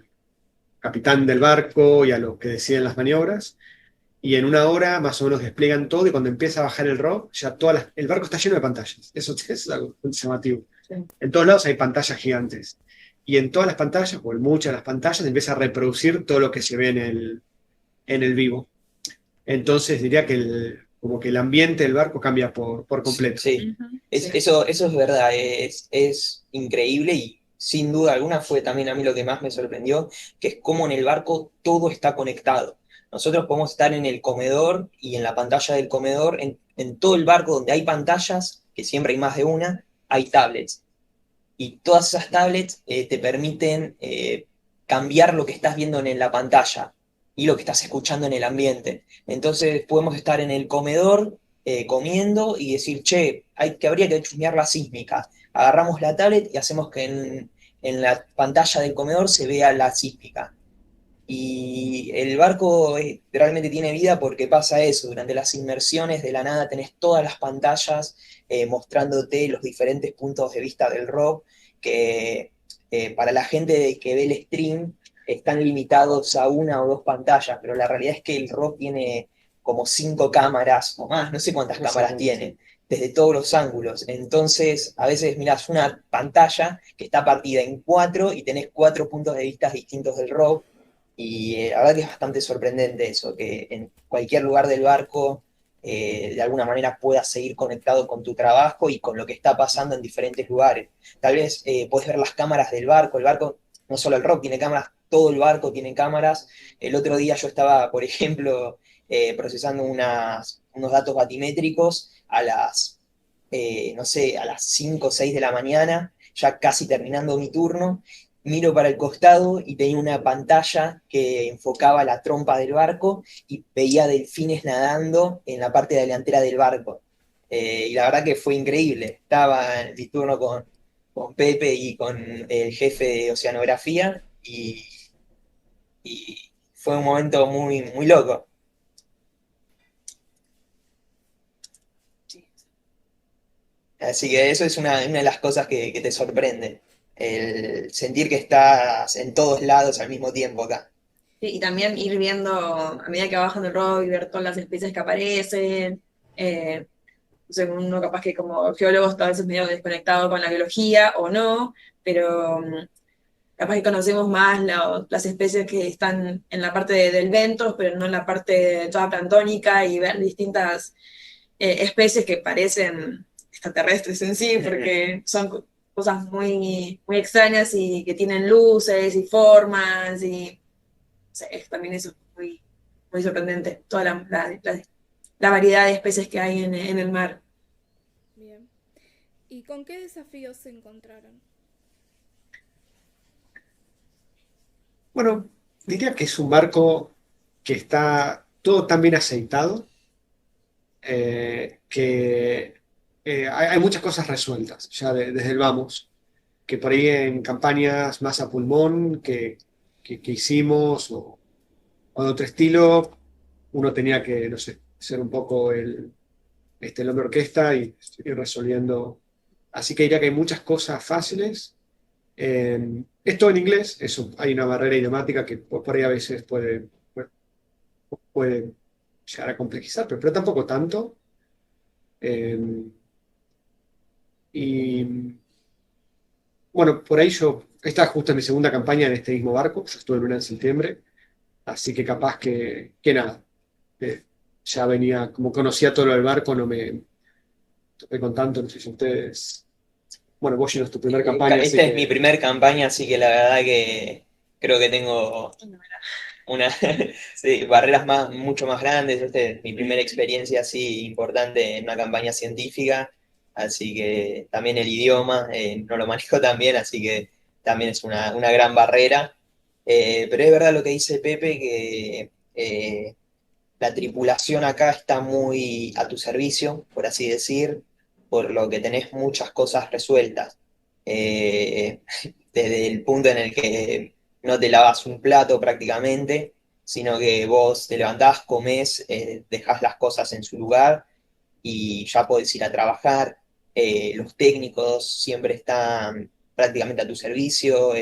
capitán del barco y a los que deciden las maniobras. Y en una hora más o menos despliegan todo y cuando empieza a bajar el rock, ya el barco está lleno de pantallas. Eso es algo llamativo. Sí. En todos lados hay pantallas gigantes. Y en todas las pantallas, o en muchas de las pantallas, empieza a reproducir todo lo que se ve en el vivo. Entonces diría que como que el ambiente del barco cambia por completo. Sí, Ujú, es, sí. eso es verdad, es increíble y sin duda alguna fue también a mí lo que más me sorprendió, que es cómo en el barco todo está conectado. Nosotros podemos estar en el comedor y en la pantalla del comedor, en todo el barco donde hay pantallas, que siempre hay más de una, hay tablets. Y todas esas tablets te permiten cambiar lo que estás viendo en la pantalla y lo que estás escuchando en el ambiente. Entonces podemos estar en el comedor comiendo y decir, che, habría que chusmear la sísmica. Agarramos la tablet y hacemos que en la pantalla del comedor se vea la sísmica. Y el barco realmente tiene vida porque pasa eso, durante las inmersiones de la nada tenés todas las pantallas mostrándote los diferentes puntos de vista del rock, que para la gente que ve el stream están limitados a una o dos pantallas, pero la realidad es que el rock tiene como 5 cámaras o más, no sé cuántas cámaras tiene, desde todos los ángulos. Entonces, a veces mirás una pantalla que está partida en cuatro y tenés 4 puntos de vista distintos del rock y la verdad que es bastante sorprendente eso, que en cualquier lugar del barco de alguna manera puedas seguir conectado con tu trabajo y con lo que está pasando en diferentes lugares. Tal vez podés ver las cámaras del barco, el barco, no solo el rock tiene cámaras, todo el barco tiene cámaras. El otro día yo estaba, por ejemplo, procesando unos datos batimétricos no sé, a las 5 o 6 de la mañana, ya casi terminando mi turno, miro para el costado y tenía una pantalla que enfocaba la trompa del barco y veía delfines nadando en la parte delantera del barco. Y la verdad que fue increíble. Estaba en mi turno con Pepe y con el jefe de oceanografía y fue un momento muy, muy loco. Así que eso es una de las cosas que te sorprende, el sentir que estás en todos lados al mismo tiempo acá. Sí, y también ir viendo a medida que va bajando el rock y ver todas las especies que aparecen. Según uno capaz que como geólogo está a veces medio desconectado con la biología o no, pero capaz que conocemos más las especies que están en la parte del ventos, pero no en la parte toda planctónica y ver distintas especies que parecen extraterrestres en sí, porque son cosas muy extrañas y que tienen luces y formas y o sea, también eso es muy sorprendente, toda la variedad de especies que hay en el mar. Bien. ¿Y con qué desafíos se encontraron? Bueno, diría que es un barco que está todo tan bien aceitado que hay muchas cosas resueltas ya desde el vamos, que por ahí en campañas más a pulmón que hicimos o de otro estilo, uno tenía que, no sé, ser un poco el hombre orquesta y ir resolviendo. Así que diría que hay muchas cosas fáciles. Es todo en inglés, eso, hay una barrera idiomática que por ahí a veces puede llegar a complejizar, pero tampoco tanto. Eh, y bueno, por ahí esta justo es mi segunda campaña en este mismo barco, yo estuve en una en septiembre, así que capaz que nada, eh, ya venía, como conocía todo lo del barco, no me topé con tanto, no sé si ustedes, bueno, vos no es tu primera campaña, así Esta es mi que primer campaña, así que la verdad que creo que tengo una, sí, barreras mucho más grandes. Esta es mi primera experiencia así importante en una campaña científica, así que también el idioma no lo manejo tan bien, así que también es una gran barrera. Pero es verdad lo que dice Pepe, que la tripulación acá está muy a tu servicio, por así decir, por lo que tenés muchas cosas resueltas. Eh, Desde el punto en el que no te lavas un plato prácticamente, sino que vos te levantás, comés, dejás las cosas en su lugar y ya podés ir a trabajar. Los técnicos siempre están prácticamente a tu servicio,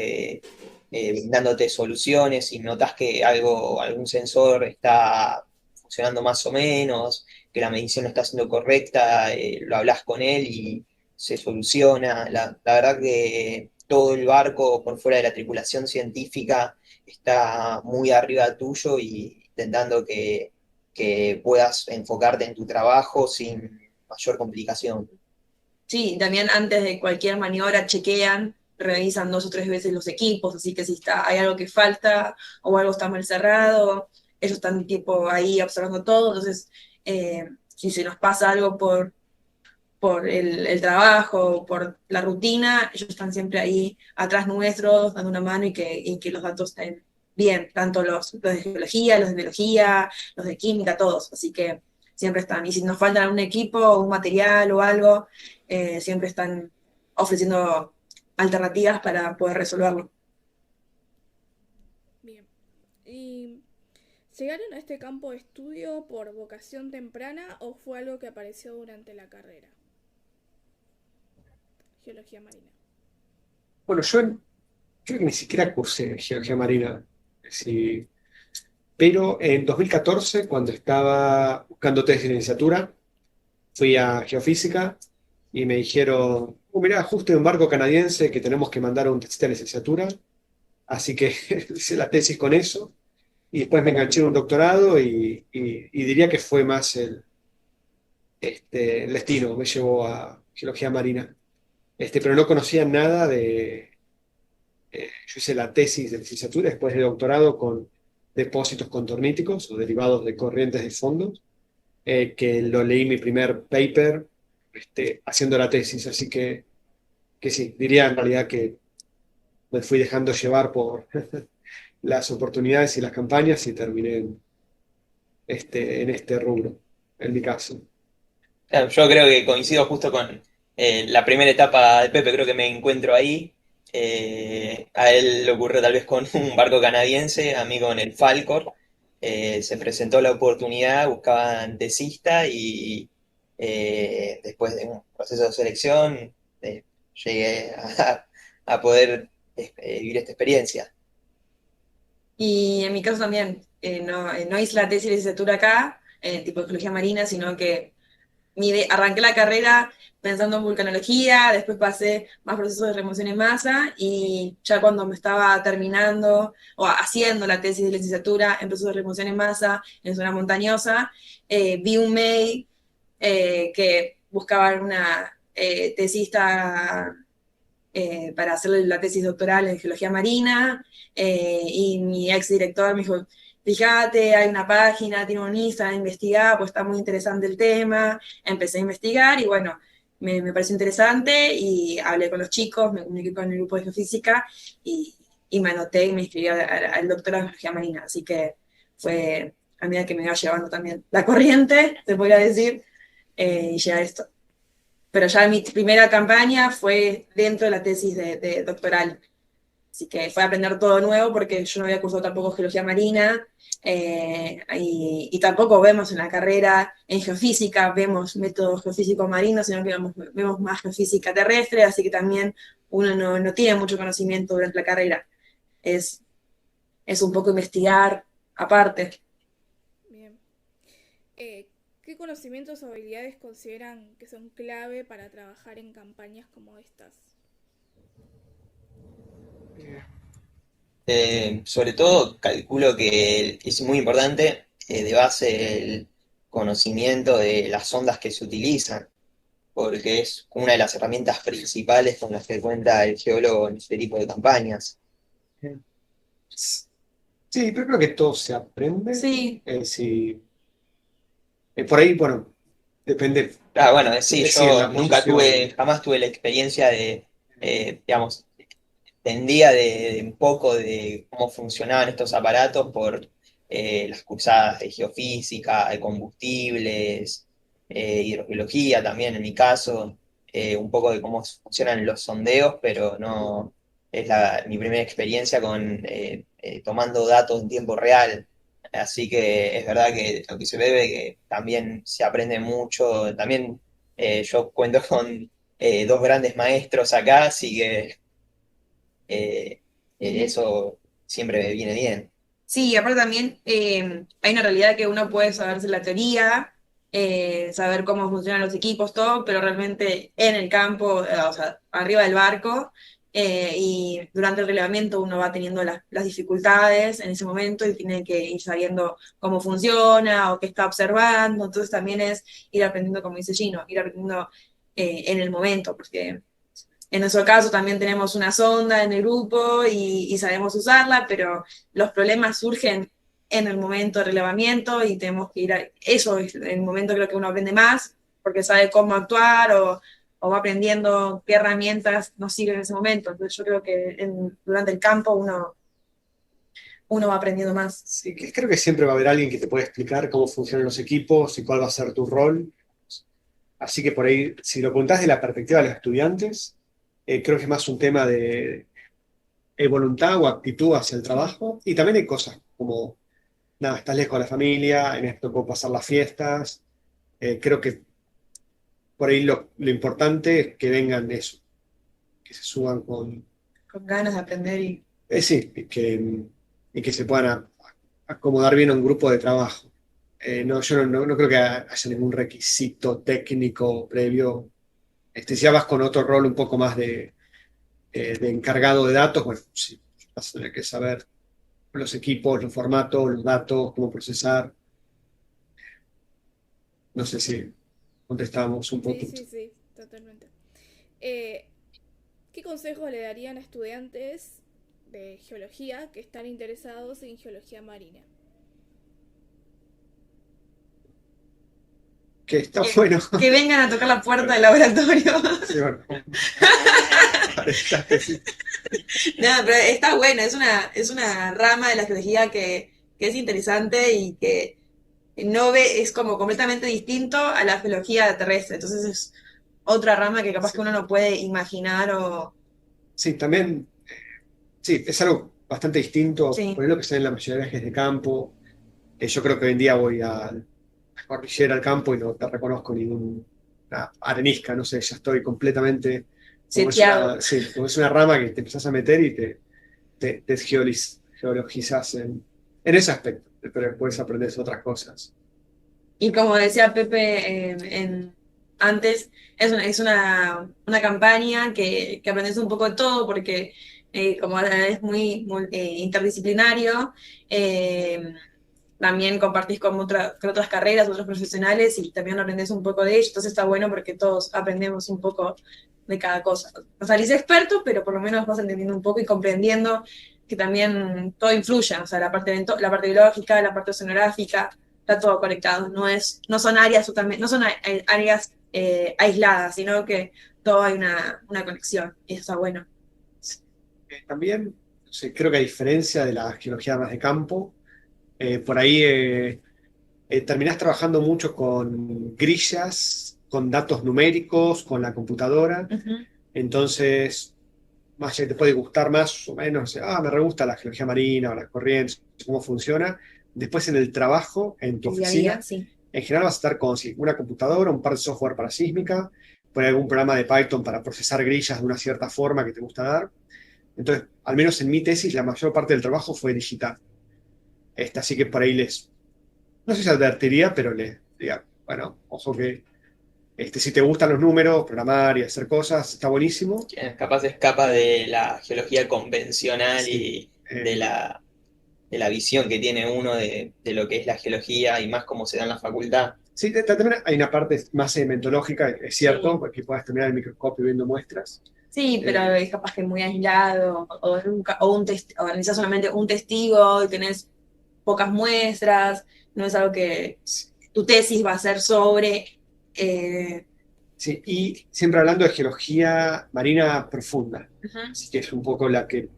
dándote soluciones. Si notas que algún sensor está funcionando más o menos, que la medición no está siendo correcta, lo hablas con él y se soluciona. La verdad que todo el barco por fuera de la tripulación científica está muy arriba tuyo y intentando que puedas enfocarte en tu trabajo sin mayor complicación. Sí, también antes de cualquier maniobra chequean, revisan 2 o 3 veces los equipos, así que si hay algo que falta o algo está mal cerrado, ellos están tipo ahí observando todo, entonces si se nos pasa algo por el trabajo, por la rutina, ellos están siempre ahí atrás nuestros, dando una mano y que los datos estén bien, tanto los de geología, los de biología, los de química, todos, así que siempre están. Y si nos falta un equipo, un material o algo, siempre están ofreciendo alternativas para poder resolverlo. Bien. ¿Y llegaron a este campo de estudio por vocación temprana o fue algo que apareció durante la carrera? Geología marina. bueno, yo ni siquiera cursé geología marina, sí, pero en 2014, cuando estaba buscando tesis de licenciatura, fui a geofísica y me dijeron, mirá, justo hay un barco canadiense que tenemos que mandar a un tesis de licenciatura, así que hice la tesis con eso y después me enganché en un doctorado y diría que fue más el destino, me llevó a geología marina. Pero no conocía nada yo hice la tesis de licenciatura después de doctorado con depósitos contorníticos o derivados de corrientes de fondos, que lo leí mi primer paper haciendo la tesis, así que sí, diría en realidad que me fui dejando llevar por las oportunidades y las campañas y terminé en este rubro, en mi caso. Claro, yo creo que coincido justo con la primera etapa de Pepe, creo que me encuentro ahí. A él le ocurrió tal vez con un barco canadiense, a mí con el Falcor. Se presentó la oportunidad, buscaban tesista y después de un proceso de selección, llegué a poder vivir esta experiencia. Y en mi caso también, no hice la tesis de licenciatura acá, tipo de geología marina, sino que arranqué la carrera pensando en vulcanología, después pasé más procesos de remoción en masa y ya cuando me estaba terminando o haciendo la tesis de licenciatura en procesos de remoción en masa en zona montañosa, vi un mail que buscaba una tesista para hacer la tesis doctoral en geología marina, y mi ex director me dijo, fíjate, hay una página, tiene un Instagram, investigá, pues está muy interesante el tema. Empecé a investigar y bueno, me pareció interesante y hablé con los chicos, me comuniqué con el grupo de geofísica y me anoté y me inscribí al doctorado en geología marina. Así que fue a medida que me iba llevando también la corriente, se podría decir, y llegar a esto. Pero ya mi primera campaña fue dentro de la tesis de doctoral. Así que fue aprender todo nuevo porque yo no había cursado tampoco geología marina, y tampoco vemos en la carrera en geofísica, vemos métodos geofísicos marinos, sino que vemos más geofísica terrestre, así que también uno no tiene mucho conocimiento durante la carrera. Es, es un poco investigar aparte. Bien. ¿Qué conocimientos o habilidades consideran que son clave para trabajar en campañas como estas? Sobre todo, calculo que es muy importante de base el conocimiento de las ondas que se utilizan, porque es una de las herramientas principales con las que cuenta el geólogo en este tipo de campañas. Sí, pero creo que todo se aprende. Sí, Sí, por ahí, bueno, depende Bueno, sí, sí, en yo la nunca posición. jamás tuve la experiencia de, digamos, entendía de un poco de cómo funcionaban estos aparatos por las cursadas de geofísica, de combustibles, hidrogeología también en mi caso, un poco de cómo funcionan los sondeos, pero no es mi primera experiencia con tomando datos en tiempo real. Así que es verdad que lo que se ve que también se aprende mucho. También yo cuento con dos grandes maestros acá, así que eso siempre me viene bien. sí, aparte también hay una realidad que uno puede saberse la teoría, saber cómo funcionan los equipos, todo, pero realmente en el campo, o sea, arriba del barco, y durante el relevamiento uno va teniendo las dificultades en ese momento y tiene que ir sabiendo cómo funciona o qué está observando. Entonces también es ir aprendiendo, como dice Gino, ir aprendiendo en el momento, porque en nuestro caso también tenemos una sonda en el grupo y sabemos usarla, pero los problemas surgen en el momento de relevamiento y tenemos que ir a eso, es el momento creo que uno aprende más, porque sabe cómo actuar o va aprendiendo qué herramientas nos sirven en ese momento. Entonces yo creo que durante el campo uno va aprendiendo más. Sí, que creo que siempre va a haber alguien que te puede explicar cómo funcionan los equipos y cuál va a ser tu rol. Así que por ahí, si lo contás de la perspectiva de los estudiantes, creo que es más un tema de voluntad o actitud hacia el trabajo. Y también hay cosas como, nada, estás lejos de la familia, en esto puedo pasar las fiestas. Creo que por ahí lo importante es que vengan eso, que se suban con... Con ganas de aprender y... sí, y que se puedan acomodar bien a un grupo de trabajo. No, yo no creo que haya ningún requisito técnico previo. Si ya vas con otro rol un poco más de encargado de datos, bueno, sí, vas a tener que saber los equipos, los formatos, los datos, cómo procesar. No sé si contestábamos un Sí, poquito. sí, sí, totalmente. Eh, ¿Qué consejos le darían a estudiantes de geología que están interesados en geología marina? Que está bueno. Que vengan a tocar la puerta del laboratorio. Sí, bueno, sí. No, pero está buena, es una rama de la geología que es interesante y que no ve, es como completamente distinto a la geología terrestre. Entonces es otra rama que capaz que uno no puede imaginar o. Sí, también, sí, es algo bastante distinto, Sí, por lo que se en la mayoría de viajes de campo. Yo creo que hoy en día voy a la cordillera, al campo, y no te reconozco ningún una arenisca, no sé, ya estoy completamente, Seteado. sí, como es una rama que te empezás a meter y te geologizás en ese aspecto, pero después aprendes otras cosas. Y como decía Pepe antes, una campaña que aprendes un poco de todo porque como es muy interdisciplinario, eh, también compartís con otras carreras, otros profesionales y también aprendes un poco de ellos. Entonces está bueno porque todos aprendemos un poco de cada cosa. No salís experto, pero por lo menos vas entendiendo un poco y comprendiendo que también todo influye, o sea, la parte biológica, la parte oceanográfica, está todo conectado, no son áreas totalmente, no son áreas aisladas, sino que todo hay una conexión, y eso está bueno. También, no sé, creo que a diferencia de la geología más de campo, por ahí terminás trabajando mucho con grillas, con datos numéricos, con la computadora. Ujú. Entonces, más allá que te puede gustar más o menos, me re gusta la geología marina o las corrientes, cómo funciona. Después en el trabajo, en tu El día a día, oficina, sí. en general vas a estar con sí, una computadora, un par de software para sísmica, por ahí algún programa de Python para procesar grillas de una cierta forma que te gusta dar. Entonces, al menos en mi tesis, la mayor parte del trabajo fue digital. Así que por ahí no sé si advertiría, pero les diría, bueno, ojo que si te gustan los números, programar y hacer cosas, está buenísimo. Que capaz escapa de la geología convencional Sí, y de la visión que tiene uno de lo que es la geología y más cómo se da en la facultad. sí, también hay una parte más metodológica, es cierto, Sí. que puedas terminar el microscopio viendo muestras. Sí, pero Eh, es capaz que muy aislado, o organizás solamente un testigo y tenés pocas muestras, no es algo que tu tesis va a ser sobre. eh, sí, y siempre hablando de geología marina profunda, Ujú. así que es un poco la que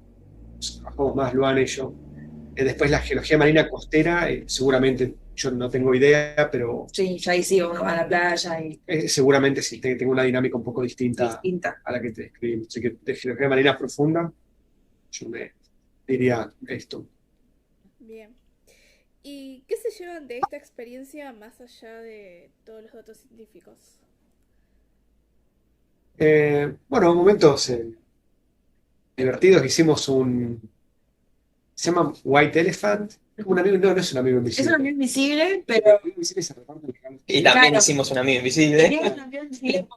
trabajamos más Luana y yo. Después la geología marina costera, seguramente yo no tengo idea, pero Sí, ya ahí sí, uno va a la playa y seguramente sí, tengo una dinámica un poco distinta distinta. a la que te describí. Así que de geología marina profunda, yo me diría esto. Bien. ¿Y qué se llevan de esta experiencia más allá de todos los datos científicos? Bueno, momentos divertidos que hicimos se llama White Elephant, un amigo, no, no es un amigo Es un invisible. avión invisible, El pero amigo invisible se reparte los regalos. Y también claro, hicimos un amigo es invisible. un avión invisible.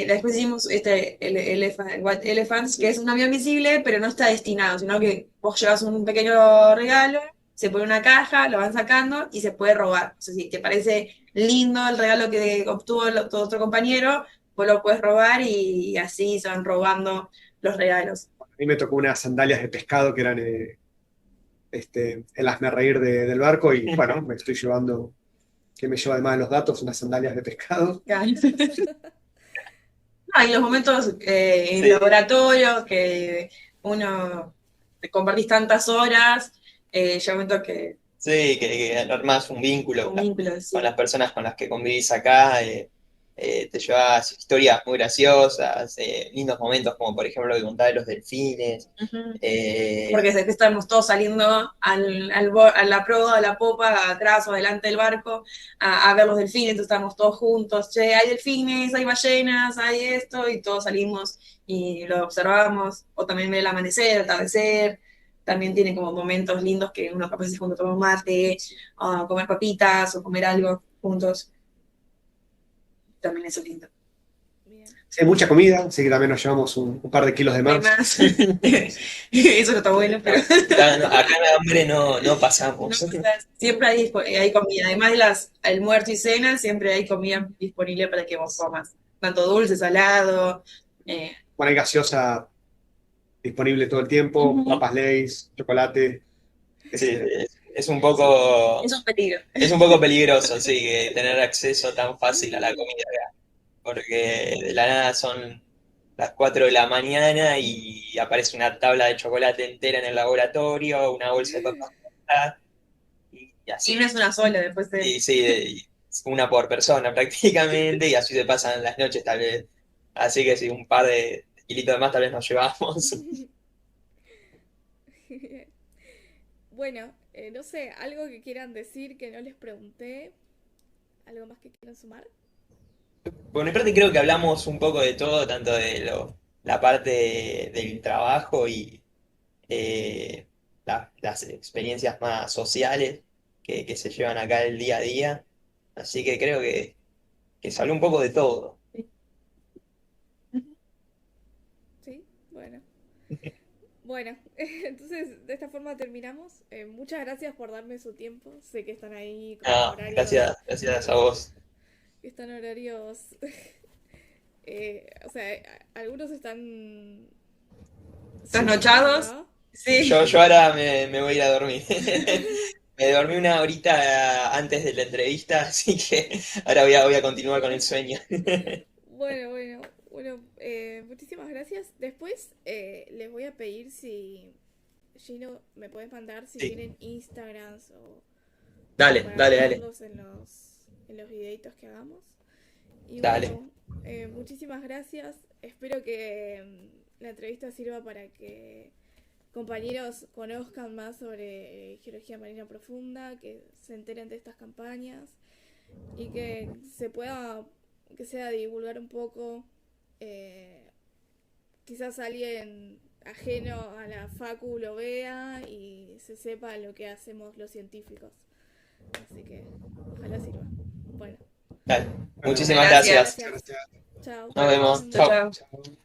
Después hicimos White Elephants, que es un avión visible, pero no está destinado, sino que vos llevas un pequeño regalo, se pone en una caja, lo van sacando y se puede robar. O sea, si te parece lindo el regalo que obtuvo tu otro compañero, vos lo puedes robar y así se van robando los regalos. A mí me tocó unas sandalias de pescado que eran el hazme reír del barco y bueno, me estoy llevando, que me lleva además de los datos, unas sandalias de pescado. Hay los momentos en Sí, laboratorio que uno compartís tantas horas, llega un momento que sí, que armás un vínculo un vínculo, con sí. las personas con las que convivís acá, te llevas historias muy graciosas, lindos momentos como por ejemplo lo que contaba de los delfines. Ujú. eh, Porque desde que estamos todos saliendo a la proa, a la popa, atrás o adelante del barco, a ver los delfines, entonces estamos todos juntos, che, hay delfines, hay ballenas, hay esto, y todos salimos y lo observamos, o también ver el amanecer, el atardecer, también tiene como momentos lindos que uno capaz se junta a tomar un mate, o comer papitas, o comer algo juntos, también eso es lindo. Bien. Sí, hay mucha comida, así que también nos llevamos un par de kilos de Hay más. más, eso no está bueno, pero acá de hambre no no, pasamos. siempre hay comida. Además de almuerzo y cena, siempre hay comida disponible para que vos comas. Tanto dulce, salado. eh, Bueno, hay gaseosa disponible todo el tiempo, Ujú. papas Lay's, chocolate. Sí, Este, Es un peligro. es un poco peligroso, sí, que tener acceso tan fácil a la comida acá, porque de la nada son las 4 de la mañana y aparece una tabla de chocolate entera en el laboratorio, una bolsa de papas fritas, y Y así. no es una sola, después Y sí, una por persona prácticamente, y así se pasan las noches tal vez. Así que sí, un par de kilitos de más tal vez nos llevamos. Bueno, no sé, algo que quieran decir que no les pregunté, algo más que quieran sumar. Por mi parte creo que hablamos un poco de todo, tanto de la parte del trabajo y eh, las experiencias más sociales que se llevan acá el día a día. Así que creo que se habló un poco de todo. Sí, bueno. Bueno, entonces de esta forma terminamos. Muchas gracias por darme su tiempo. Sé que están ahí con No, horarios, gracias a vos. que están horarios, o sea, algunos están súper ¿Trasnochados? ¿no? Sí. Yo ahora me voy a ir a dormir. Me dormí una horita antes de la entrevista, así que ahora voy a continuar con el sueño. Bueno, muchísimas gracias. Después les voy a pedir si Gino me puedes mandar si Sí, tienen Instagrams o como dale, para dale, dale, agregarlos en los videitos que hagamos. Y dale. bueno, muchísimas gracias. Espero que la entrevista sirva para que compañeros conozcan más sobre geología marina profunda, que se enteren de estas campañas y que se pueda, que sea divulgar un poco, eh, quizás alguien ajeno a la facu lo vea y se sepa lo que hacemos los científicos. Así que ojalá sirva. Bueno, Dale. Bueno, Muchísimas Gracias. gracias. gracias. muchas gracias. Chao. Nos Que vemos. estén muy Chao, Chao. bien. chao. Chao.